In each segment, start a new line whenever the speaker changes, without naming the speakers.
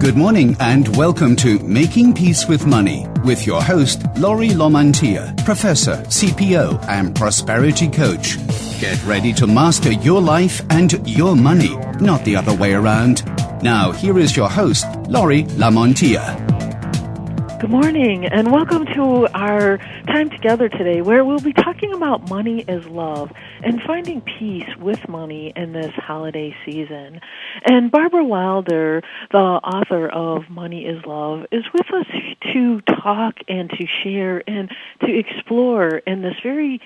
Good morning and welcome to Making Peace with Money with your host, Lori Lamontia, professor, CPO, and prosperity coach. Get ready to master your life and your money, not the other way around. Now, here is your host, Lori Lamontia.
Good morning, and welcome to our time together today, where we'll be talking about money is love and finding peace with money in this holiday season. And Barbara Wilder, the author of Money is Love, is with us to talk and to share and to explore in this very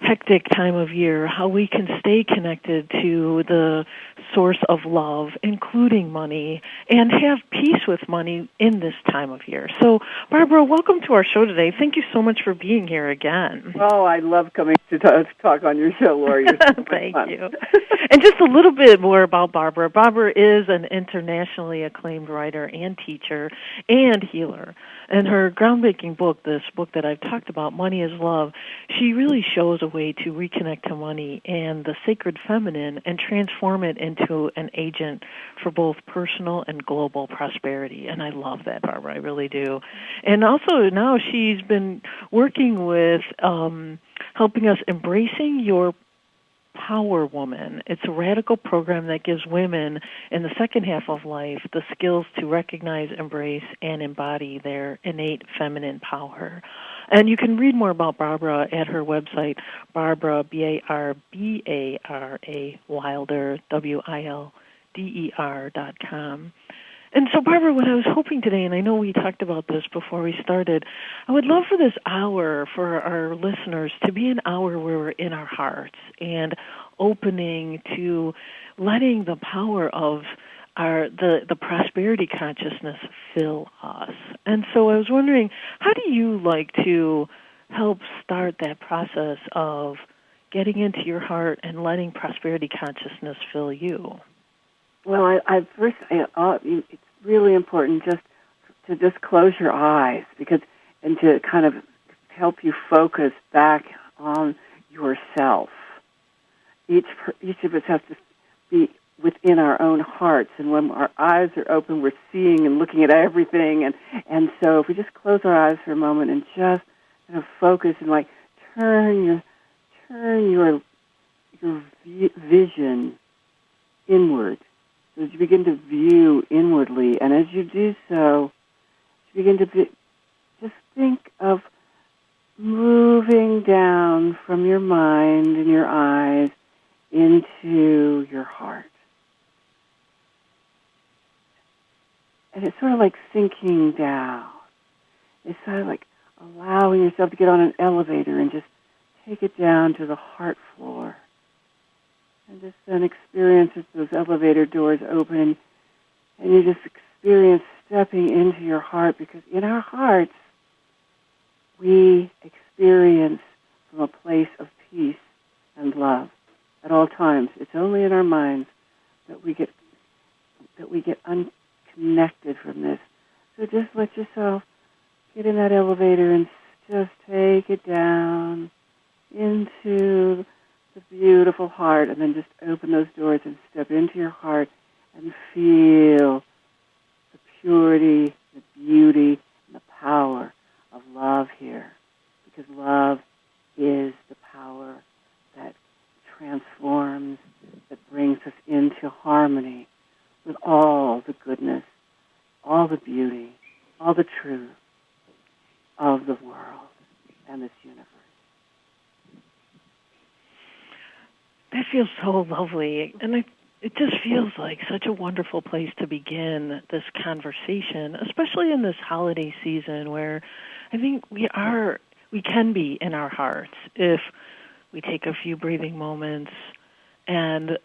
hectic time of year how we can stay connected to the source of love, including money, and have peace with money in this time of year. So, Barbara, welcome to our show today. Thank you so much for being here again.
Oh, I love coming to talk on your show, Lori. So
Thank you. And just a little bit more about Barbara. Barbara is an internationally acclaimed writer and teacher and healer. And her groundbreaking book, this book that I've talked about, Money is Love, she really shows a way to reconnect to money and the sacred feminine and transform it into an agent for both personal and global prosperity. And I love that, Barbara. I really do. And also now she's been working with helping us embracing your Power Woman. It's a radical program that gives women in the second half of life the skills to recognize, embrace, and embody their innate feminine power. And you can read more about Barbara at her website, Barbara, B-A-R-B-A-R-A, Wilder, WILDER.com. And so, Barbara, what I was hoping today, and I know we talked about this before we started, I would love for this hour for our listeners to be an hour where we're in our hearts and opening to letting the power of the prosperity consciousness fill us. And so I was wondering, how do you like to help start that process of getting into your heart and letting prosperity consciousness fill you?
Well, it's really important just close your eyes and to kind of help you focus back on yourself. Each of us has to be within our own hearts, and when our eyes are open, we're seeing and looking at everything. And so, if we just close our eyes for a moment and just kind of focus and like turn your vision inward. So as you begin to view inwardly, and as you do so, you begin to just think of moving down from your mind and your eyes into your heart. And it's sort of like sinking down. It's sort of like allowing yourself to get on an elevator and just take it down to the heart floor. And just then experience as those elevator doors open, and you just experience stepping into your heart, because in our hearts, we experience from a place of peace and love at all times. It's only in our minds that we get unconnected from this. So just let yourself get in that elevator and just take it down into the beautiful heart, and then just open those doors and step into your heart and feel the purity, the beauty, and the power of love here. Because love is the power that transforms, that brings us into harmony with all the goodness, all the beauty, all the truth of the world and this universe.
That feels so lovely, and it just feels like such a wonderful place to begin this conversation, especially in this holiday season where I think we can be in our hearts if we take a few breathing moments and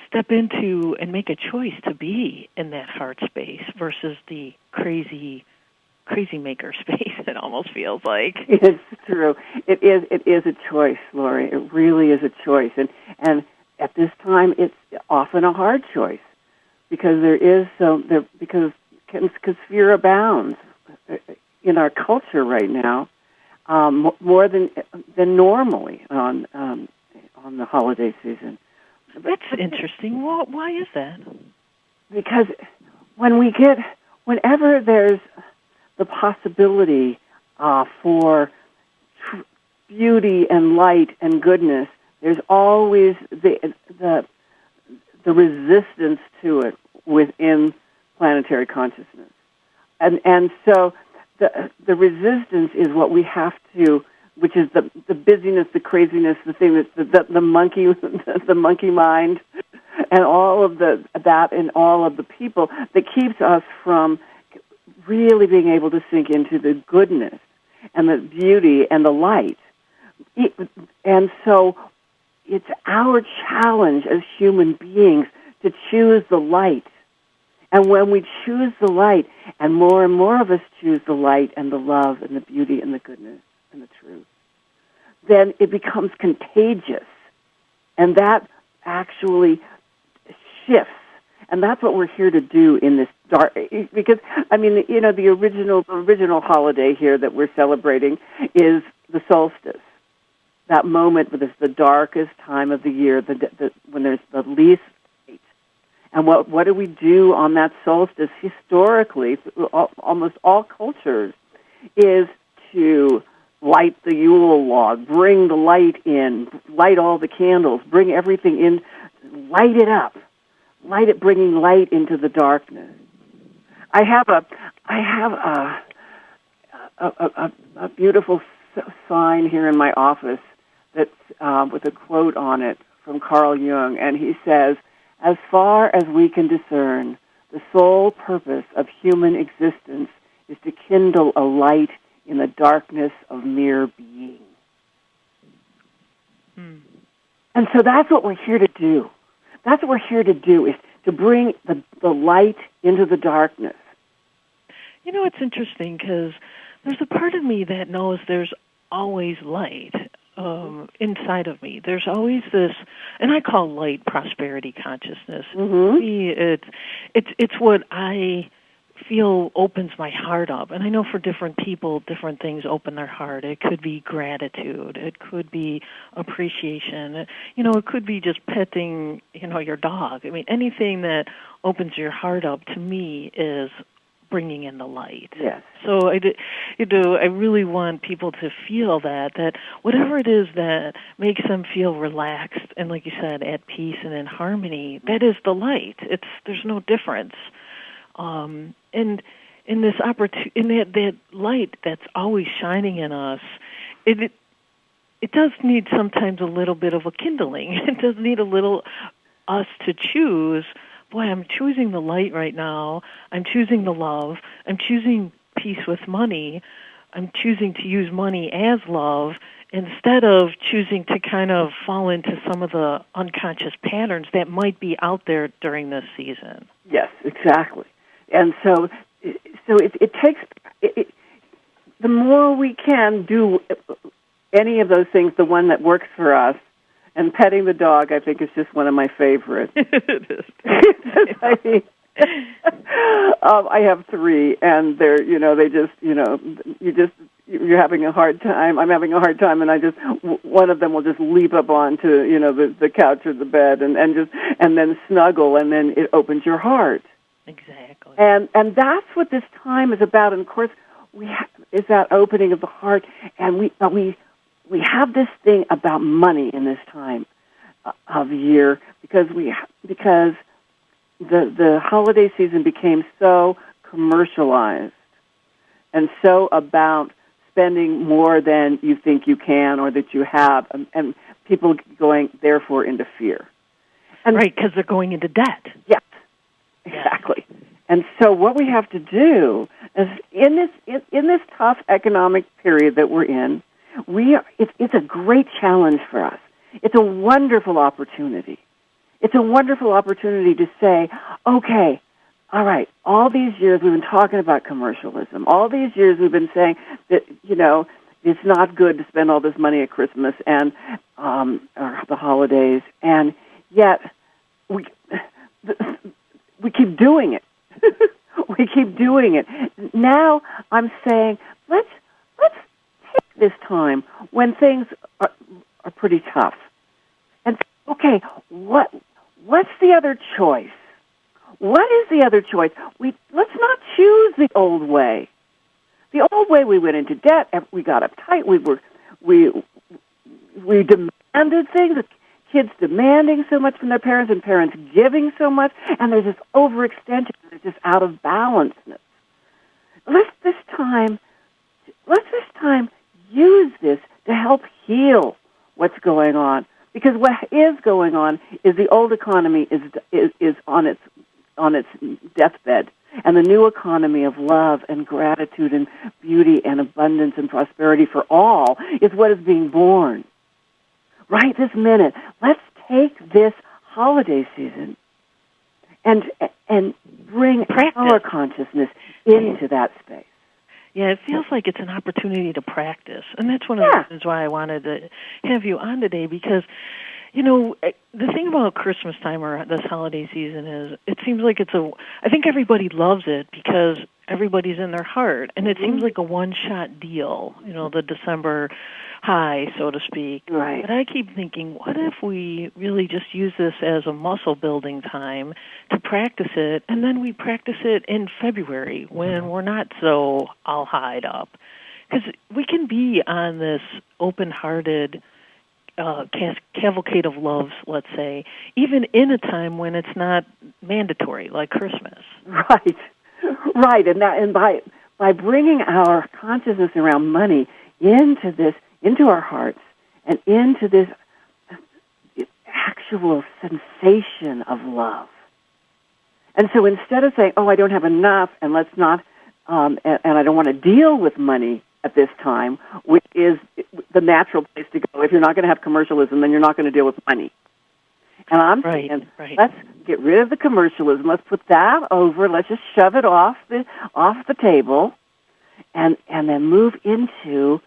step into and make a choice to be in that heart space versus the crazy maker space, it almost feels like.
It's true. It is a choice, Lori. It really is a choice. And at this time, it's often a hard choice because because fear abounds in our culture right now, more than normally on the holiday season.
That's interesting. Why is that?
Because whenever there's the possibility for beauty and light and goodness, there's always the resistance to it within planetary consciousness, and so the resistance is what we have to, which is the busyness, the craziness, the thing that's the monkey the monkey mind, and all of that and all of the people that keeps us from really being able to sink into the goodness and the beauty and the light. And so it's our challenge as human beings to choose the light. And when we choose the light, and more of us choose the light and the love and the beauty and the goodness and the truth, then it becomes contagious. And that actually shifts. And that's what we're here to do in this dark, because, I mean, you know, the original holiday here that we're celebrating is the solstice. That moment when it's the darkest time of the year, when there's the least light. And what do we do on that solstice historically, almost all cultures, is to light the Yule log, bring the light in, light all the candles, bring everything in, light it up. Light it, bringing light into the darkness. I have a beautiful sign here in my office that's with a quote on it from Carl Jung, and he says, "As far as we can discern, the sole purpose of human existence is to kindle a light in the darkness of mere being." And so that's what we're here to do. That's what we're here to do, is to bring the light into the darkness.
You know, it's interesting because there's a part of me that knows there's always light inside of me. There's always this, and I call light prosperity consciousness.
Mm-hmm.
See, it's what I feel opens my heart up. And I know for different people, different things open their heart. It could be gratitude. It could be appreciation. You know, it could be just petting, you know, your dog. I mean, anything that opens your heart up, to me, is bringing in the light.
Yes.
So I really want people to feel that whatever it is that makes them feel relaxed and, like you said, at peace and in harmony, that is the light. There's no difference. And in this that light that's always shining in us, it does need sometimes a little bit of a kindling. It does need a little us to choose. Boy, I'm choosing the light right now. I'm choosing the love. I'm choosing peace with money. I'm choosing to use money as love instead of choosing to kind of fall into some of the unconscious patterns that might be out there during this season.
Yes, exactly. And so it takes, the more we can do any of those things, the one that works for us, and petting the dog, I think, is just one of my favorites.
It is.
I mean, I have 3, and they're, you know, they just, you know, you're having a hard time. I'm having a hard time, and one of them will just leap up onto, you know, the couch or the bed, and then snuggle, and then it opens your heart.
Exactly.
And that's what this time is about. And of course, is that opening of the heart. And we have this thing about money in this time of year because the holiday season became so commercialized and so about spending more than you think you can or that you have, and people going therefore into fear. And
right, because they're going into debt.
Yes. Exactly. And so what we have to do is in this tough economic period that we're in, it's a great challenge for us. It's a wonderful opportunity. It's a wonderful opportunity to say, okay, all right, all these years we've been talking about commercialism. All these years we've been saying that, you know, it's not good to spend all this money at Christmas and or the holidays, and yet we keep doing it. We keep doing it. Now I'm saying let's take this time when things are pretty tough, and okay, what's the other choice? what is the other choice? Let's not choose the old way. The old way, we went into debt, we got uptight, we demanded things, the kids demanding so much from their parents and parents giving so much, and there's this overextension, there's this out of balanceness. Let's this time use this to help heal what's going on. Because what is going on is the old economy is on its deathbed, and the new economy of love and gratitude and beauty and abundance and prosperity for all is what is being born. Right this minute, let's take this holiday season and bring our consciousness into that space.
Yeah, it feels like it's an opportunity to practice. And that's one of the reasons why I wanted to have you on today, because, you know, the thing about Christmas time or this holiday season is it seems like I think everybody loves it because everybody's in their heart. And it seems like a one-shot deal, you know, the December high, so to speak.
Right.
But I keep thinking, what if we really just use this as a muscle-building time to practice it, and then we practice it in February when we're not so all hied up? Because we can be on this open-hearted cavalcade of loves, let's say, even in a time when it's not mandatory, like Christmas.
Right. And by bringing our consciousness around money into our hearts and into this actual sensation of love. And so instead of saying, I don't have enough and let's not, and I don't want to deal with money at this time, which is the natural place to go. If you're not going to have commercialism, then you're not going to deal with money. And I'm saying, let's get rid of the commercialism. Let's put that over. Let's just shove it off the table, and then move into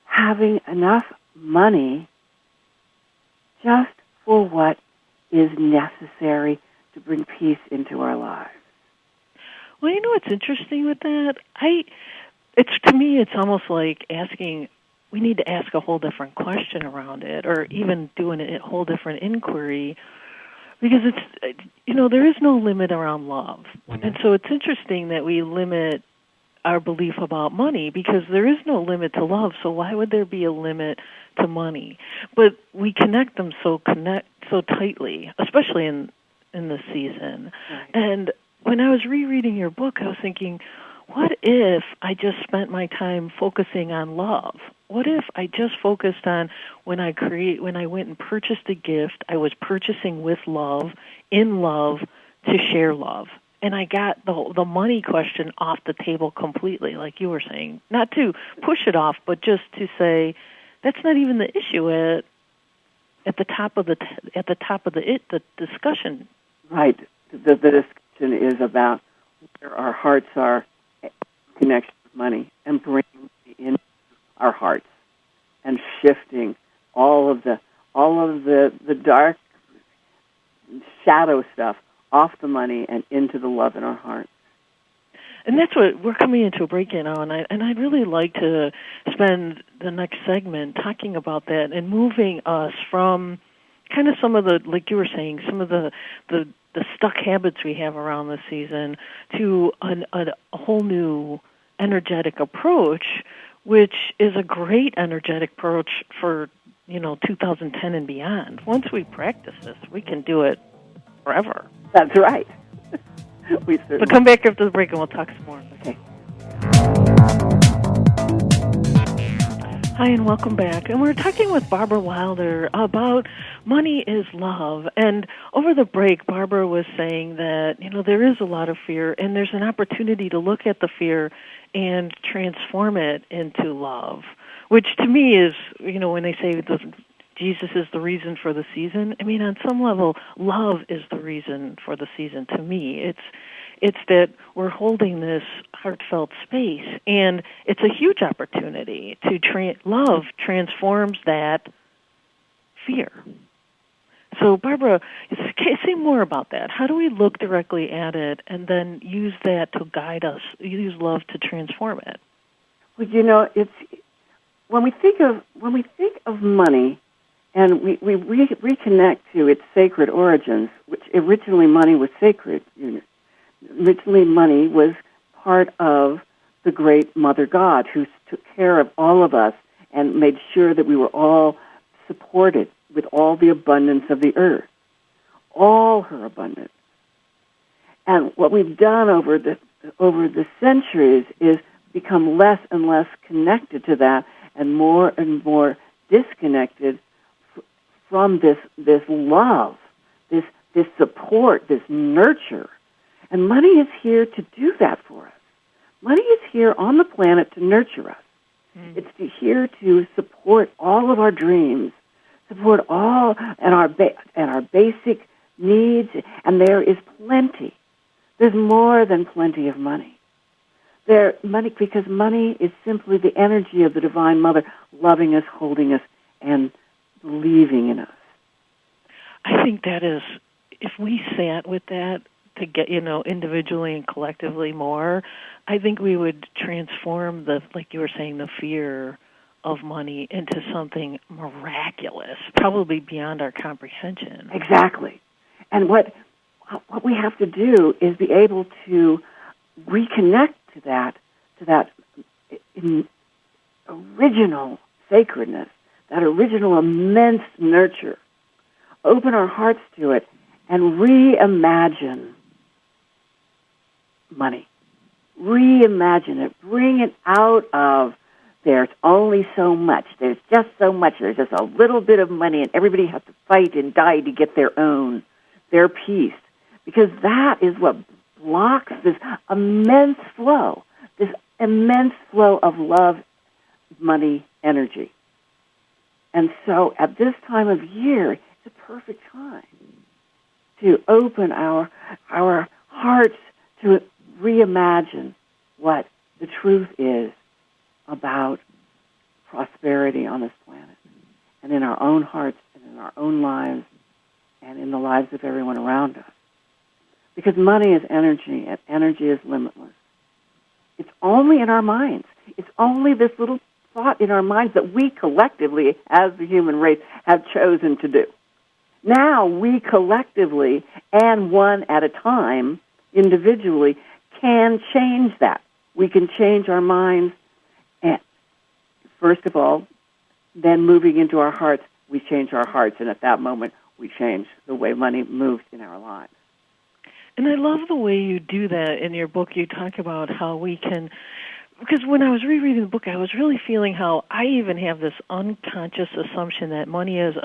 having enough money just for what is necessary to bring peace into our lives.
Well, you know what's interesting with that? To me, it's almost like we need to ask a whole different question around it, or even doing a whole different inquiry, because there is no limit around love. And so it's interesting that we limit our belief about money, because there is no limit to love, so why would there be a limit to money? But we connect them so tightly, especially in this season. Right. And when I was rereading your book, I was thinking, what if I just spent my time focusing on love? What if I just focused on when I went and purchased a gift, I was purchasing with love, in love, to share love. And I got the money question off the table completely, like you were saying. Not to push it off, but just to say that's not even the issue at the top of the discussion.
Right. The discussion is about where our hearts are, connection with money, and bringing it into our hearts and shifting all of the dark shadow stuff off the money and into the love in our hearts.
And that's what we're coming into a break in on, and I'd really like to spend the next segment talking about that and moving us from kind of some of the, like you were saying, some of the stuck habits we have around this season to a whole new energetic approach, which is a great energetic approach for 2010 and beyond. Once we practice this, we can do it forever.
That's right.
So come back after the break and we'll talk some more.
Okay.
Hi, and welcome back. And we're talking with Barbara Wilder about money is love. And over the break, Barbara was saying that, there is a lot of fear, and there's an opportunity to look at the fear and transform it into love, which to me is, when they say Jesus is the reason for the season, I mean, on some level, love is the reason for the season to me. It's that we're holding this heartfelt space, and it's a huge opportunity to love transforms that fear. So, Barbara, say more about that. How do we look directly at it and then use that to guide us, use love to transform it?
Well, it's when we think of money, and we reconnect to its sacred origins, which originally money was sacred. originally money was part of the great Mother God who took care of all of us and made sure that we were all supported with all the abundance of the earth, all her abundance. And what we've done over the centuries is become less and less connected to that and more disconnected from this love, this support, this nurture. And money is here to do that for us. Money is here on the planet to nurture us. It's here to support all of our dreams, support all and our basic needs, and there is plenty. There's more than plenty of money. Because money is simply the energy of the Divine Mother loving us, holding us, and believing in us.
I think that is, if we sat with that to get, individually and collectively more, I think we would transform like you were saying, the fear of money into something miraculous, probably beyond our comprehension.
Exactly. And what we have to do is be able to reconnect to that original sacredness, that original immense nurture. Open our hearts to it and reimagine money. Reimagine it. Bring it out of there's only so much. There's just so much. There's just a little bit of money, and everybody has to fight and die to get their piece. Because that is what blocks this immense flow of love, money, energy. And so at this time of year, it's a perfect time to open our hearts to reimagine what the truth is about prosperity on this planet and in our own hearts and in our own lives and in the lives of everyone around us. Because money is energy, and energy is limitless. It's only in our minds. It's only this little thought in our minds that we collectively, as the human race, have chosen to do. Now we collectively, and one at a time, individually, can change that. We can change our minds, and first of all, then moving into our hearts, we change our hearts, and at that moment, we change the way money moves in our lives.
And I love the way you do that in your book. You talk about how we can, because when I was rereading the book, I was really feeling how I even have this unconscious assumption that money is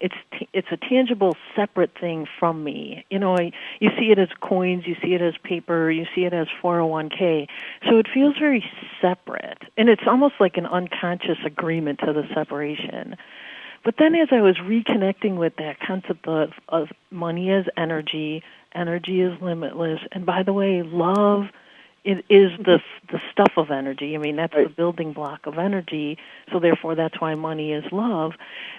it's a tangible, separate thing from me. You see it as coins, you see it as paper, you see it as 401k. So it feels very separate, and it's almost like an unconscious agreement to the separation. But then as I was reconnecting with that concept of money as energy is limitless, and by the way, love is the stuff of energy. I mean, that's the building block of energy, so therefore that's why money is love.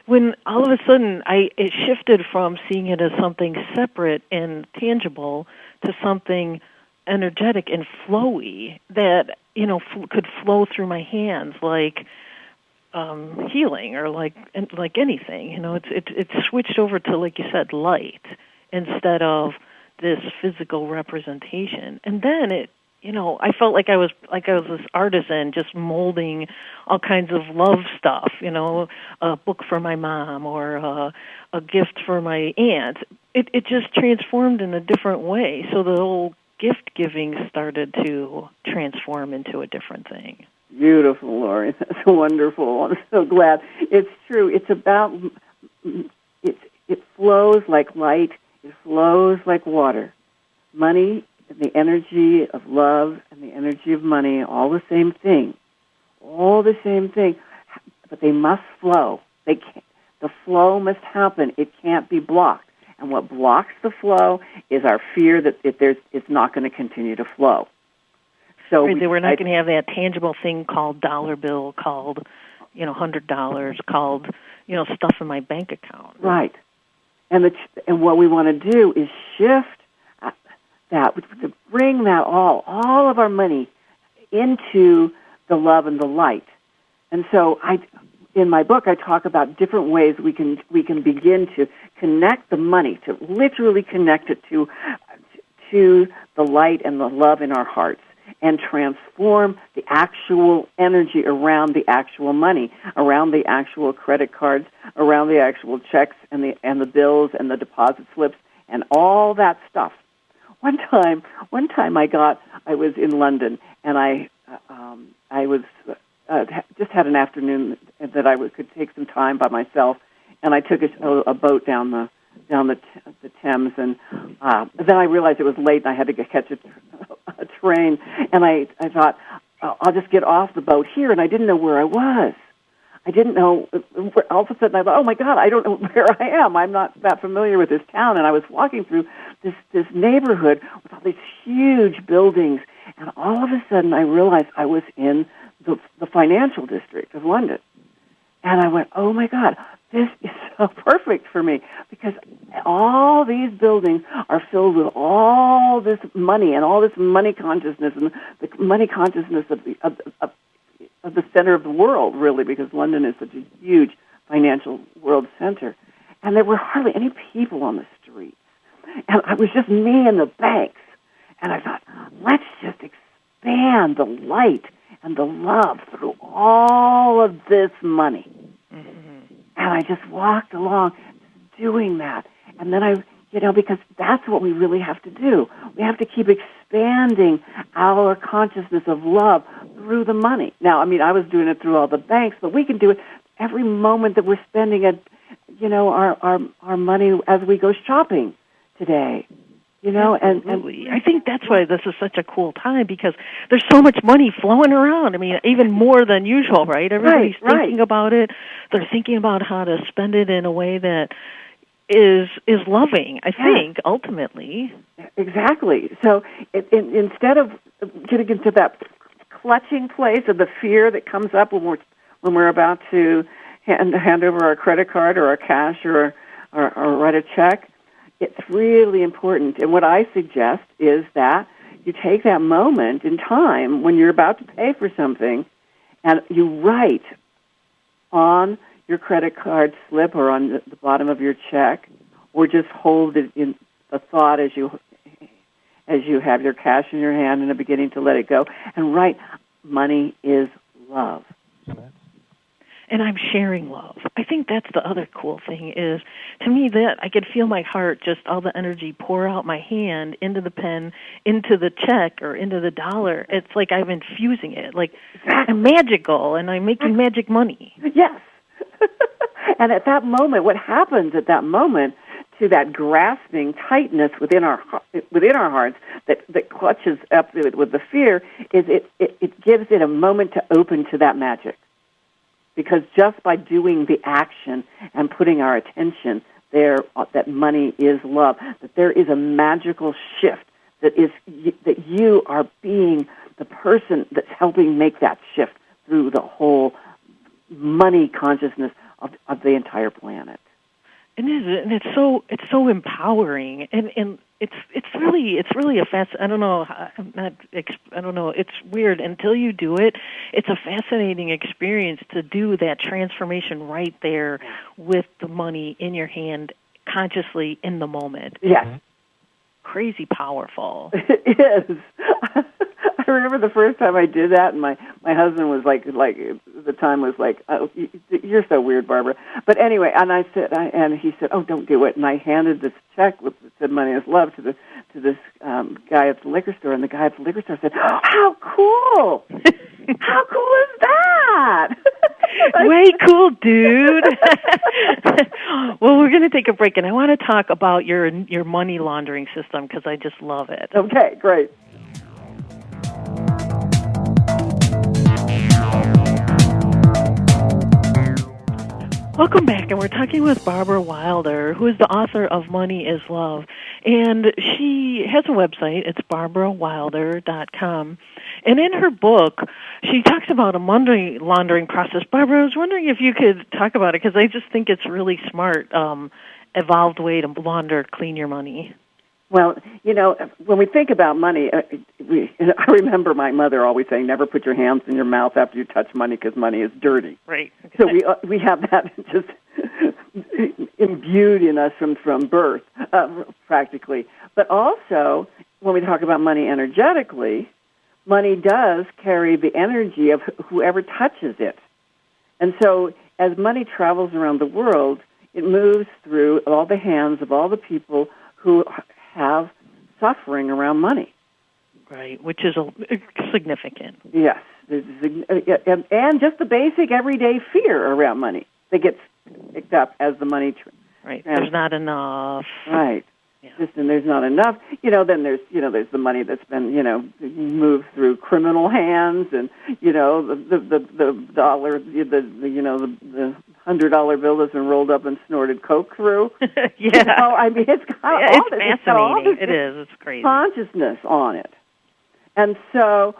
When all of a sudden it shifted from seeing it as something separate and tangible to something energetic and flowy that, could flow through my hands like healing or like anything. It's switched over to, like you said, light instead of this physical representation. And then I felt like I was this artisan just molding all kinds of love stuff, a book for my mom or a gift for my aunt. It just transformed in a different way. So the whole gift giving started to transform into a different thing.
Beautiful, Lori. That's wonderful. I'm so glad. It's true. It's about, it flows like light. It flows like water. Money, the energy of love and the energy of money, all the same thing. All the same thing. But they must flow. The flow must happen. It can't be blocked. And what blocks the flow is our fear that it's not going to continue to flow. So
we're not going to have that tangible thing called dollar bill, called $100, called stuff in my bank account.
Right, and what we want to do is shift that to bring that all of our money into the love and the light. And so in my book, I talk about different ways we can begin to connect the money, to literally connect it to into the light and the love in our hearts and transform the actual energy around the actual money, around the actual credit cards, around the actual checks and the bills and the deposit slips and all that stuff. One time I was in London, and I was just had an afternoon that I could take some time by myself, and I took a boat down the Thames, and then I realized it was late, and I had to catch a train, and I thought, I'll just get off the boat here, and I didn't know where I was. I didn't know. All of a sudden, I thought, oh my God, I don't know where I am. I'm not that familiar with this town, and I was walking through this neighborhood with all these huge buildings, and all of a sudden, I realized I was in the financial district of London, and I went, oh my God, this is so perfect for me, because all these buildings are filled with all this money and all this money consciousness, and the money consciousness of the center of the world, really, because London is such a huge financial world center. And there were hardly any people on the streets. And it was just me and the banks. And I thought, let's just expand the light and the love through all of this money. Mm-hmm. And I just walked along doing that. And then because that's what we really have to do. We have to keep expanding our consciousness of love through the money. Now, I was doing it through all the banks, but we can do it every moment that we're spending our money as we go shopping today.
Absolutely. I think that's why this is such a cool time, because there's so much money flowing around. Even more than usual, right? Everybody's thinking about it. They're thinking about how to spend it in a way that is loving, I think, ultimately. Exactly.
So instead of getting into that clutching place of the fear that comes up when we're about to hand over our credit card or our cash or write a check, it's really important. And what I suggest is that you take that moment in time when you're about to pay for something, and you write on your credit card slip or on the bottom of your check, or just hold it in a thought as you have your cash in your hand and are beginning to let it go, and write, money is love.
And I'm sharing love. I think that's the other cool thing is, to me, that I could feel my heart, just all the energy pour out my hand into the pen, into the check, or into the dollar. It's like I'm infusing it. Like I'm magical, and I'm making magic money.
Yes. And at that moment, what happens at that moment to that grasping tightness within our hearts that clutches up with the fear is it gives it a moment to open to that magic. Because just by doing the action and putting our attention there, that money is love, that there is a magical shift that you are being the person that's helping make that shift through the whole money consciousness of the entire planet.
And it's so empowering, and it's really a I don't know. It's weird until you do it. It's a fascinating experience to do that transformation right there with the money in your hand, consciously in the moment.
Yes.
Crazy powerful.
It is. I remember the first time I did that, and my husband was like the time was like, oh, you're so weird, Barbara. But anyway, and he said, oh, don't do it. And I handed this check that said "Money is Love" to this guy at the liquor store, and the guy at the liquor store said, oh, how cool! How cool is that?
Way cool, dude. Well, we're going to take a break, and I want to talk about your money laundering system because I just love it.
Okay, great.
Welcome back, and we're talking with Barbara Wilder, who is the author of Money is Love. And she has a website. It's barbarawilder.com. And in her book, she talks about a money laundering process. Barbara, I was wondering if you could talk about it, because I just think it's really smart, evolved way to clean your money.
Well, when we think about money, I remember my mother always saying, never put your hands in your mouth after you touch money because money is dirty.
Right.
So we have that just imbued in us from birth, practically. But also, when we talk about money energetically, money does carry the energy of whoever touches it. And so as money travels around the world, it moves through all the hands of all the people who have suffering around money.
Right, which is significant.
Yes. And just the basic everyday fear around money that gets picked up as the money
right. There's not enough.
Right. Yeah. And there's not enough. Then there's the money that's been moved through criminal hands, and the dollar, the $100 bill that's been rolled up and snorted coke through.
Yeah.
It's got
it's fascinating. It is. It's crazy.
Consciousness on it. And so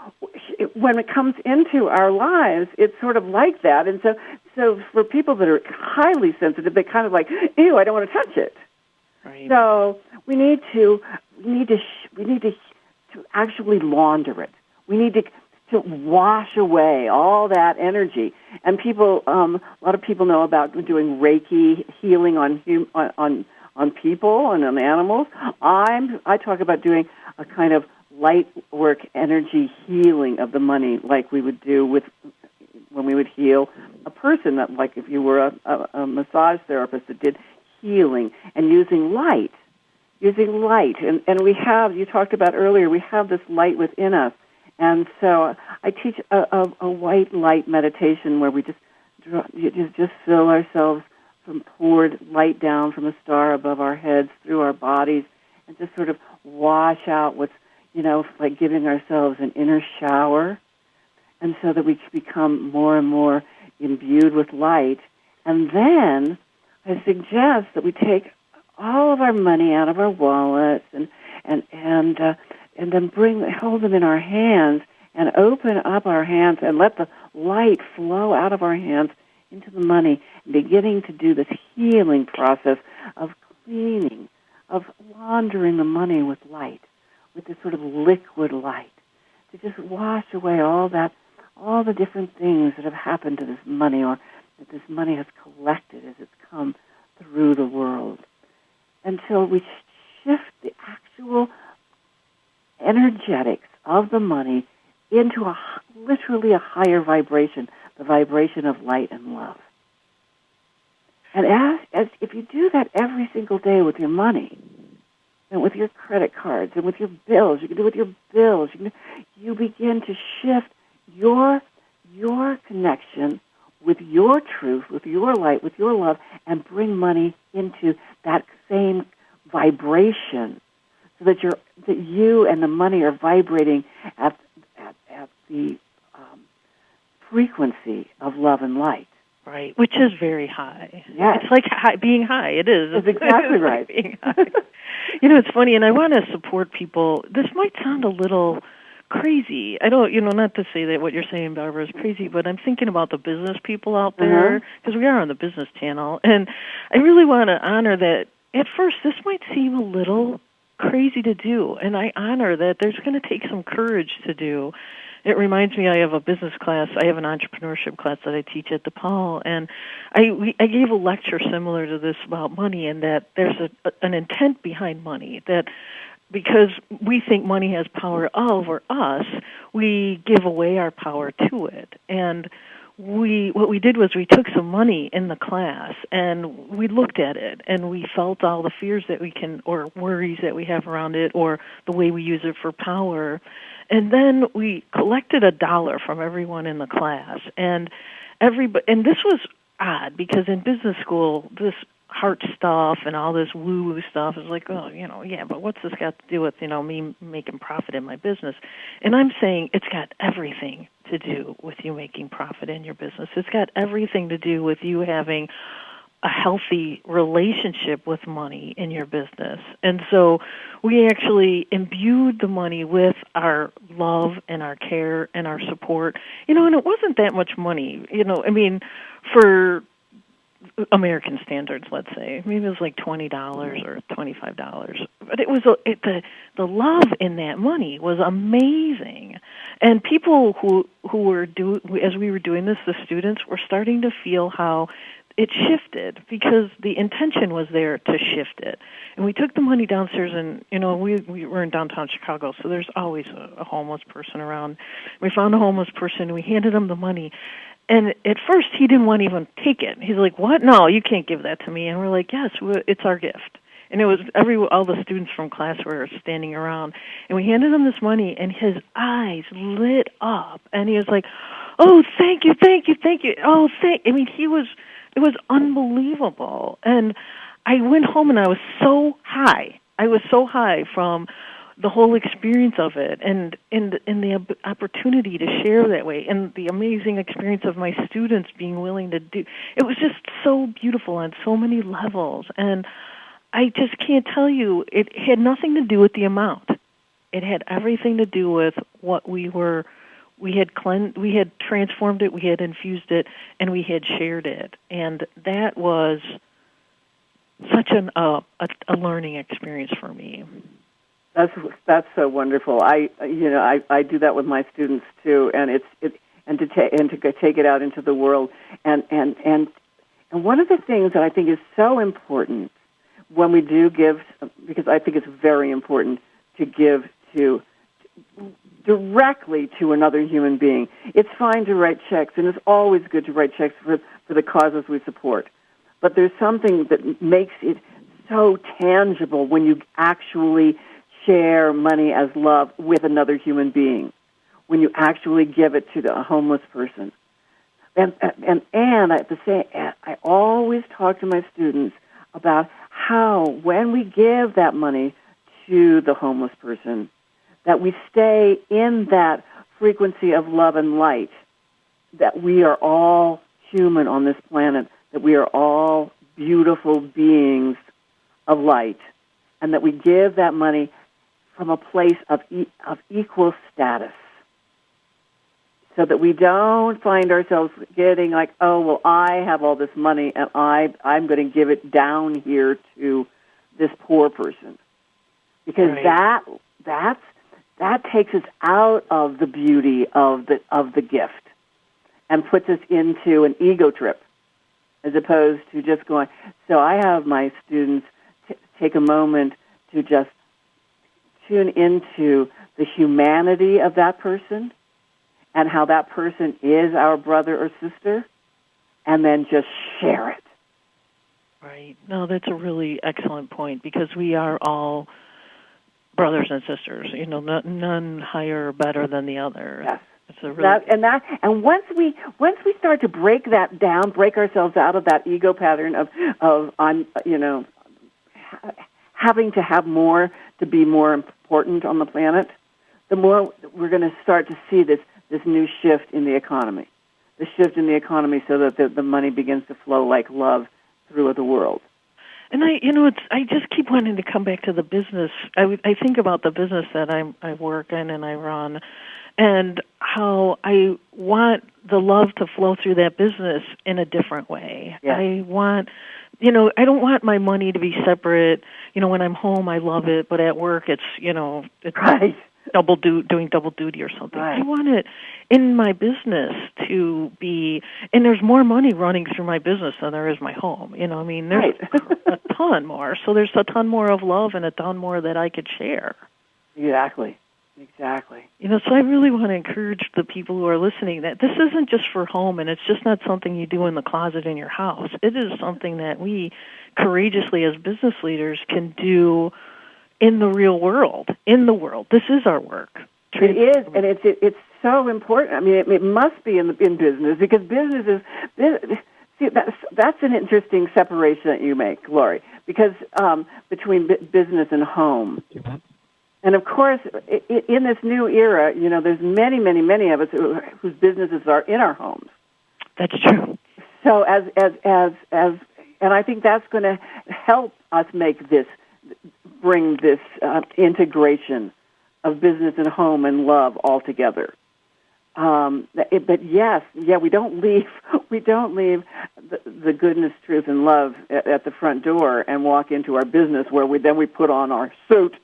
when it comes into our lives, it's sort of like that. And so for people that are highly sensitive, they kind of like, ew, I don't want to touch it.
Right.
So we need to actually launder it. We need to wash away all that energy. And people, a lot of people know about doing Reiki healing on people and on animals. I talk about doing a kind of light work energy healing of the money, like we would do when we would heal a person. That, like if you were a massage therapist that did healing and using light. And we have, you talked about earlier, we have this light within us. And so I teach a white light meditation where we just fill ourselves from poured light down from a star above our heads through our bodies and just sort of wash out what's, like giving ourselves an inner shower, and so that we become more and more imbued with light. And then I suggest that we take all of our money out of our wallets and then hold them in our hands and open up our hands and let the light flow out of our hands into the money, beginning to do this healing process of cleaning, of laundering the money with light, with this sort of liquid light, to just wash away all the different things that have happened to this money, or that this money has collected as it's come through the world, until we shift the actual energetics of the money into literally a higher vibration, the vibration of light and love. And as if you do that every single day with your money, and with your credit cards, and with your bills, you can do it with your bills. You begin to shift your connection with your truth, with your light, with your love, and bring money into that same vibration, so that you and the money are vibrating at the frequency of love and light.
Right, which is very high.
Yes.
It's like being high. It is.
It's exactly right.
Like being high. It's funny, and I want to support people. This might sound a little crazy. I don't, not to say that what you're saying, Barbara, is crazy, but I'm thinking about the business people out there, because we are on the business channel, and I really want to honor that. At first, this might seem a little crazy to do, and I honor that there's going to take some courage to do. It reminds me, I have a business class. I have an entrepreneurship class that I teach at DePaul, and I gave a lecture similar to this about money, and that there's an intent behind money, that because we think money has power over us, we give away our power to it. And what we did was we took some money in the class, and we looked at it, and we felt all the fears that we can, or worries that we have around it, or the way we use it for power. And then we collected $1 from everyone in the class, and this was odd, because in business school, this heart stuff and all this woo-woo stuff is like, but what's this got to do with, me making profit in my business? And I'm saying it's got everything to do with you making profit in your business. It's got everything to do with you having a healthy relationship with money in your business. And so we actually imbued the money with our love and our care and our support. And it wasn't that much money, for American standards, let's say. Maybe it was like $20 or $25. But it was the love in that money was amazing. And people who were as we were doing this, the students were starting to feel how it shifted because the intention was there to shift it. And we took the money downstairs, and, we were in downtown Chicago, so there's always a homeless person around. We found a homeless person, and we handed him the money. And at first, he didn't want to even take it. He's like, "What? No, you can't give that to me." And we're like, "Yes, it's our gift." And it was all the students from class were standing around. And we handed him this money, and his eyes lit up. And he was like, "Oh, thank you, thank you, thank you. Oh, I mean, it was unbelievable." And I went home, and I was so high. I was so high from the whole experience of it, and the opportunity to share that way, and the amazing experience of my students being willing to do. It was just so beautiful on so many levels, and I just can't tell you. It had nothing to do with the amount. It had everything to do with what we had transformed it, we had infused it, and we had shared it, and that was such a learning experience for me.
That's so wonderful. I do that with my students too, and to take it out into the world, and one of the things that I think is so important when we do give, because I think it's very important to give to directly to another human being. It's fine to write checks, and it's always good to write checks for the causes we support. But there's something that makes it so tangible when you actually share money as love with another human being, when you actually give it to a homeless person. And I always talk to my students about how when we give that money to the homeless person, that we stay in that frequency of love and light, that we are all human on this planet, that we are all beautiful beings of light, and that we give that money from a place of equal status, so that we don't find ourselves getting like, "Oh, well, I have all this money, and I'm going to give it down here to this poor person," because
right.
that takes us out of the beauty of the gift and puts us into an ego trip, as opposed to just going. So I have my students take a moment to just tune into the humanity of that person and how that person is our brother or sister, and then just share it.
Right. No, that's a really excellent point, because we are all brothers and sisters. None higher or better than the other.
Yes.
It's a really
and once we start to break that down, break ourselves out of that ego pattern of having to have more to be more important on the planet, the more we're going to start to see this new shift in the economy. The shift in the economy so that the money begins to flow like love through the world.
And I just keep wanting to come back to the business. I think about the business that I work in and I run, and how I want the love to flow through that business in a different way.
Yes.
I want, I don't want my money to be separate. When I'm home, I love it, but at work, it's
right.
doing double duty or something.
Right.
I want it in my business to be, and there's more money running through my business than there is my home. There's
right.
a ton more. So there's a ton more of love and a ton more that I could share.
Exactly.
So I really want to encourage the people who are listening that this isn't just for home, and it's just not something you do in the closet in your house. It is something that we courageously as business leaders can do in the real world, This is our work.
It is, and it's so important. I mean, it must be in business, because business is. See, that's an interesting separation that you make, Lori, because between business and home. And of course, in this new era, there's many, many, many of us whose businesses are in our homes.
That's true.
So and I think that's going to help us bring this integration of business and home and love all together. But we don't leave the goodness, truth, and love at the front door and walk into our business where we put on our suit.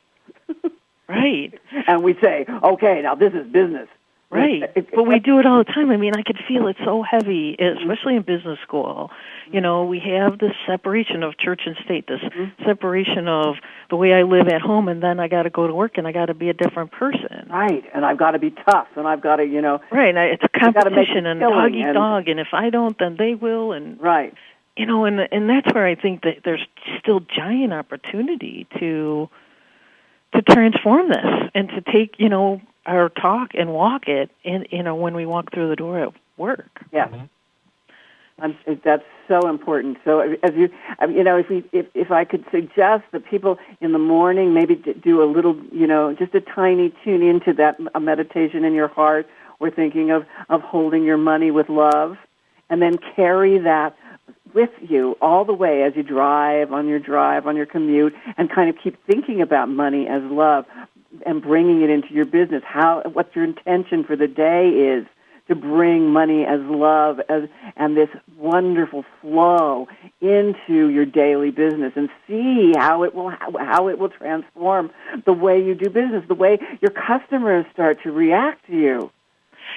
Right.
And we say, okay, now this is business.
Right. But we do it all the time. I mean, I could feel it so heavy, especially in business school. You know, we have this separation of church and state, this separation of the way I live at home, and then I got to go to work, and I got to be a different person.
Right, and I've got to be tough, and I've got to, you know...
Right, it's a competition, and dog eat dog, and if I don't, then they will, and...
Right.
You know, and that's where I think that there's still giant opportunity to transform this and to take, you know, our talk and walk it in, you know, when we walk through the door at work.
Yeah. That's so important. So as you know, if I could suggest that people in the morning maybe do a little, you know, just a tiny tune into that, a meditation in your heart, or thinking of holding your money with love, and then carry that with you all the way as you drive on your commute, and kind of keep thinking about money as love and bringing it into your business. What your intention for the day is to bring money as love and this wonderful flow into your daily business, and see how it will transform the way you do business, the way your customers start to react to you.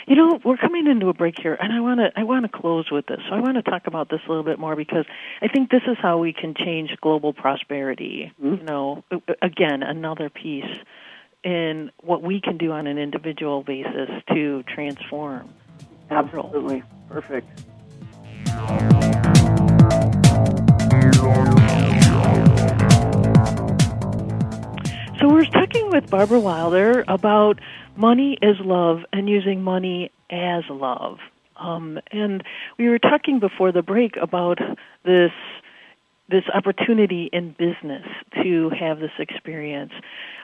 You know, we're coming into a break here, and I want to close with this. So I want to talk about this a little bit more, because I think this is how we can change global prosperity. You know, again, another piece in what we can do on an individual basis to transform.
Absolutely. Perfect.
So we're talking with Barbara Wilder about money is love and using money as love. And we were talking before the break about this opportunity in business to have this experience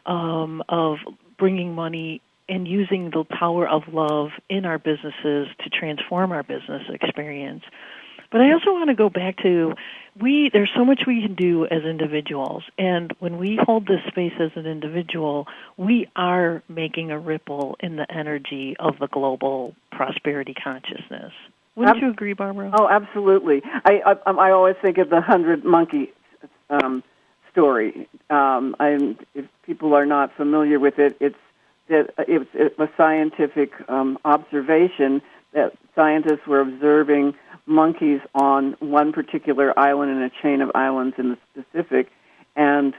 of bringing money and using the power of love in our businesses to transform our business experience. But I also want to go back to there's so much we can do as individuals, and when we hold this space as an individual, we are making a ripple in the energy of the global prosperity consciousness. Wouldn't you agree, Barbara?
Oh, absolutely. I always think of the 100 monkey story. If people are not familiar with it, it's a scientific observation that scientists were observing monkeys on one particular island in a chain of islands in the Pacific, and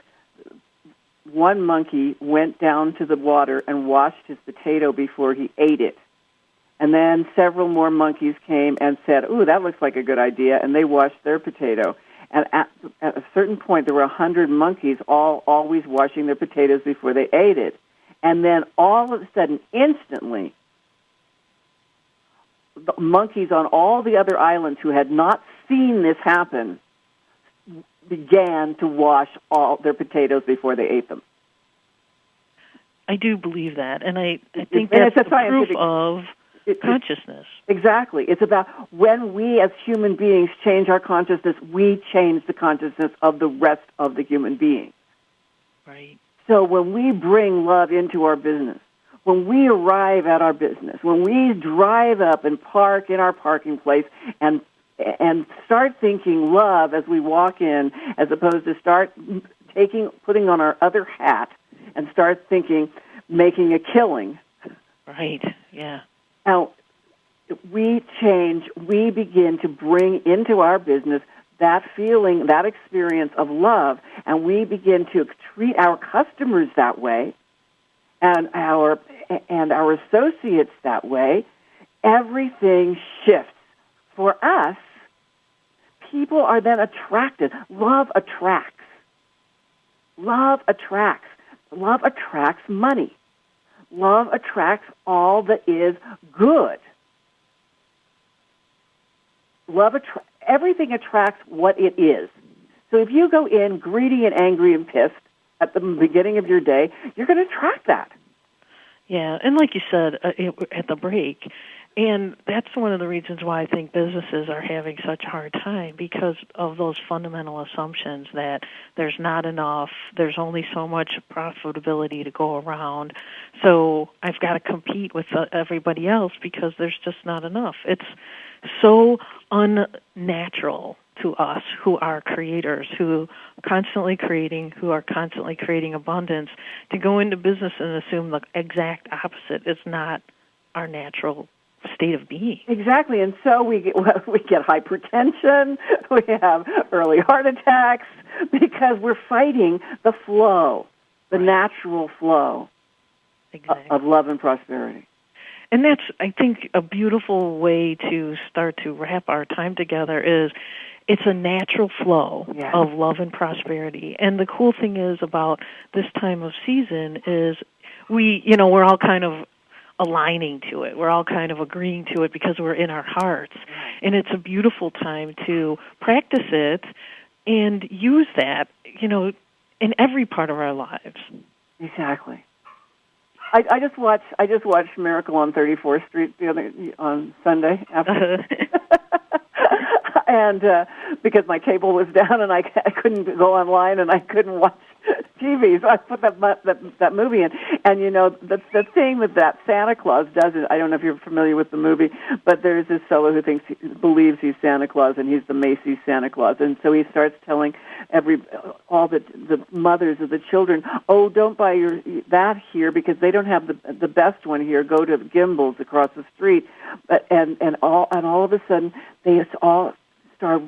one monkey went down to the water and washed his potato before he ate it. And then several more monkeys came and said, "Ooh, that looks like a good idea," and they washed their potato. And at a certain point, there were 100 monkeys all always washing their potatoes before they ate it. And then all of a sudden, instantly, the monkeys on all the other islands who had not seen this happen began to wash all their potatoes before they ate them.
I do believe that, and I think that's the proof of consciousness.
Exactly. It's about when we as human beings change our consciousness, we change the consciousness of the rest of the human beings.
Right.
So when we bring love into our business, when we arrive at our business, when we drive up and park in our parking place and start thinking love as we walk in, as opposed to start putting on our other hat and start thinking making a killing.
Right, yeah.
Now, we begin to bring into our business that feeling, that experience of love, and we begin to treat our customers that way, and our associates that way. Everything shifts. For us, people are then attracted. Love attracts. Love attracts. Love attracts money. Love attracts all that is good. Everything attracts what it is. So if you go in greedy and angry and pissed at the beginning of your day, you're going to attract that.
Yeah, and like you said at the break, and that's one of the reasons why I think businesses are having such a hard time, because of those fundamental assumptions that there's not enough, there's only so much profitability to go around, so I've got to compete with everybody else because there's just not enough. It's so unnatural to us who are creators, who are constantly creating abundance, to go into business and assume the exact opposite is not our natural state of being.
Exactly, and so we get hypertension, we have early heart attacks, because we're fighting the flow, the natural flow of love and prosperity.
And that's, I think, a beautiful way to start to wrap our time together is it's a natural flow of love and prosperity. And the cool thing is about this time of season is we're all kind of aligning to it. We're all kind of agreeing to it because we're in our hearts. And it's a beautiful time to practice it and use that, in every part of our lives.
Exactly. I just watched Miracle on 34th Street on Sunday after. And because my cable was down and I couldn't go online and I couldn't watch TV, so I put that movie in. And the thing that Santa Claus does is, I don't know if you're familiar with the movie, but there's this fellow who believes he's Santa Claus and he's the Macy's Santa Claus, and so he starts telling all the mothers of the children, oh, don't buy that here because they don't have the best one here. Go to Gimbel's across the street, and all of a sudden they all start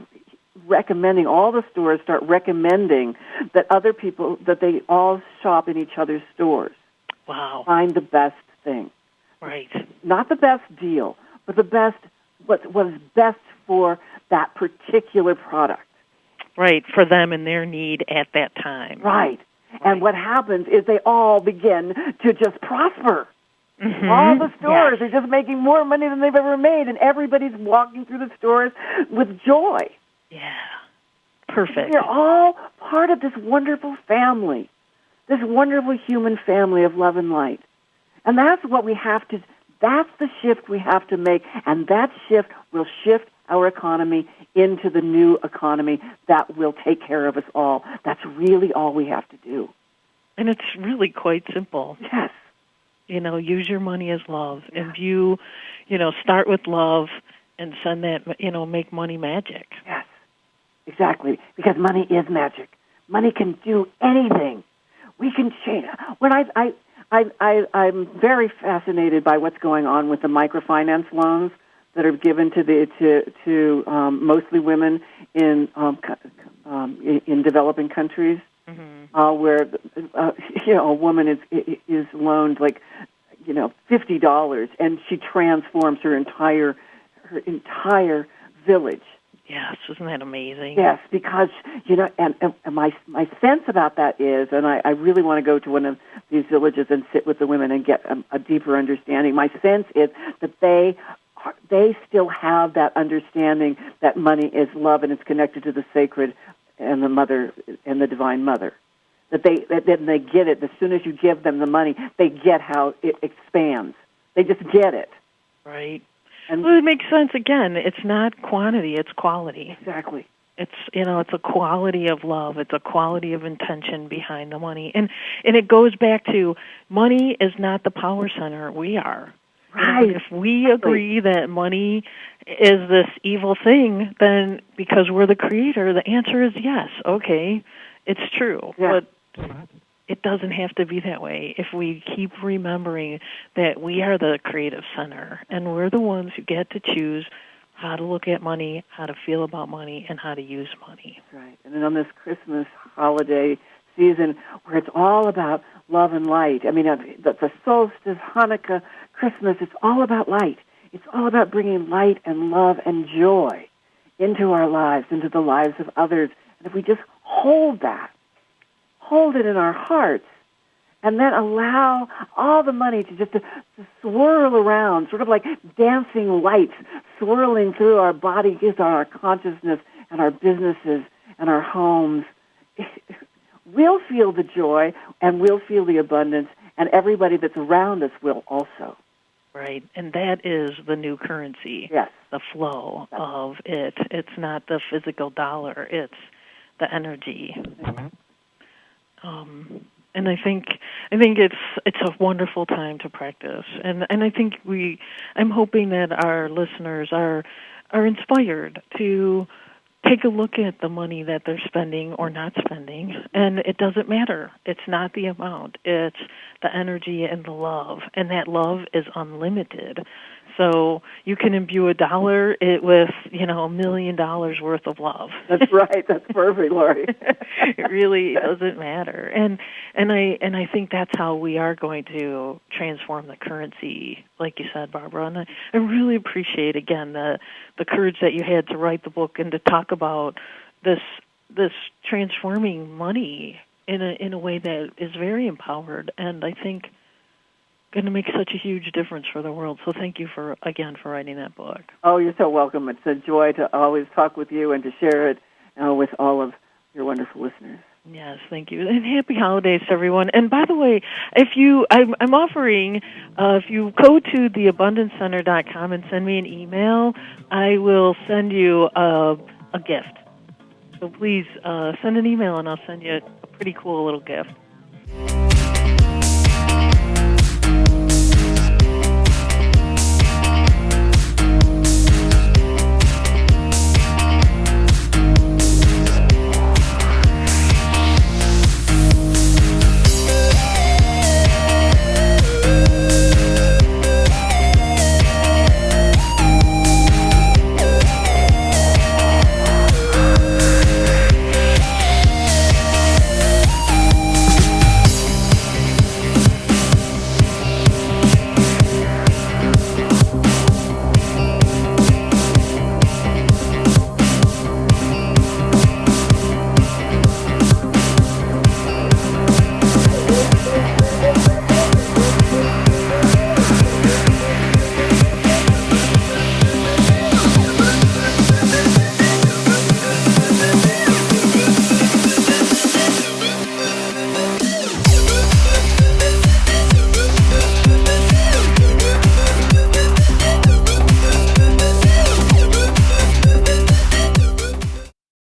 recommending, all the stores start recommending that other people, that they all shop in each other's stores.
Wow.
Find the best thing.
Right.
Not the best deal, but the best, what is best for that particular product.
Right, for them and their need at that time.
Right. And what happens is they all begin to just prosper.
Mm-hmm.
All the stores are just making more money than they've ever made, and everybody's walking through the stores with joy.
Yeah. Perfect.
We're all part of this wonderful family, this wonderful human family of love and light. And that's the shift we have to make, and that shift will shift our economy into the new economy that will take care of us all. That's really all we have to do.
And it's really quite simple.
Yes.
Use your money as love, and start with love and send that, make money magic.
Yes. Exactly, because money is magic. Money can do anything. We can change. When I'm very fascinated by what's going on with the microfinance loans that are given to mostly women in developing countries, where a woman is loaned $50, and she transforms her entire village.
Yes, isn't that amazing?
Yes, because, and my sense about that is, and I really want to go to one of these villages and sit with the women and get a deeper understanding. My sense is that they still have that understanding that money is love and it's connected to the sacred and the mother and the divine mother. That they get it. As soon as you give them the money, they get how it expands. They just get it.
Right. Well, it makes sense. Again, it's not quantity; it's quality.
Exactly.
It's it's a quality of love. It's a quality of intention behind the money, and it goes back to money is not the power center. We are.
Right.
If we agree that money is this evil thing, then because we're the creator, the answer is yes. Okay, it's true, but it doesn't have to be that way if we keep remembering that we are the creative center and we're the ones who get to choose how to look at money, how to feel about money, and how to use money.
Right. And then on this Christmas holiday season where it's all about love and light, I mean, the solstice, Hanukkah, Christmas, it's all about light. It's all about bringing light and love and joy into our lives, into the lives of others. And if we just hold it in our hearts, and then allow all the money to swirl around, sort of like dancing lights swirling through our bodies, our consciousness, and our businesses, and our homes. We'll feel the joy, and we'll feel the abundance, and everybody that's around us will also.
Right, and that is the new currency.
Yes.
The flow of it. It's not the physical dollar, it's the energy.
Mm-hmm.
And I think it's a wonderful time to practice, and I think I'm hoping that our listeners are inspired to take a look at the money that they're spending or not spending, and it doesn't matter. It's not the amount. It's the energy and the love, and that love is unlimited. So you can imbue $1 with, $1 million worth of love.
That's right. That's perfect, Lori.
It really doesn't matter. And I think that's how we are going to transform the currency, like you said, Barbara. And I really appreciate, again, the courage that you had to write the book and to talk about this transforming money in a way that is very empowered, and I think going to make such a huge difference for the world. So thank you for writing that book.
Oh, you're so welcome. It's a joy to always talk with you and to share it with all of your wonderful listeners.
Yes, thank you. And happy holidays to everyone. And by the way, I'm offering, if you go to theabundancecenter.com and send me an email, I will send you a gift. So please send an email and I'll send you a pretty cool little gift.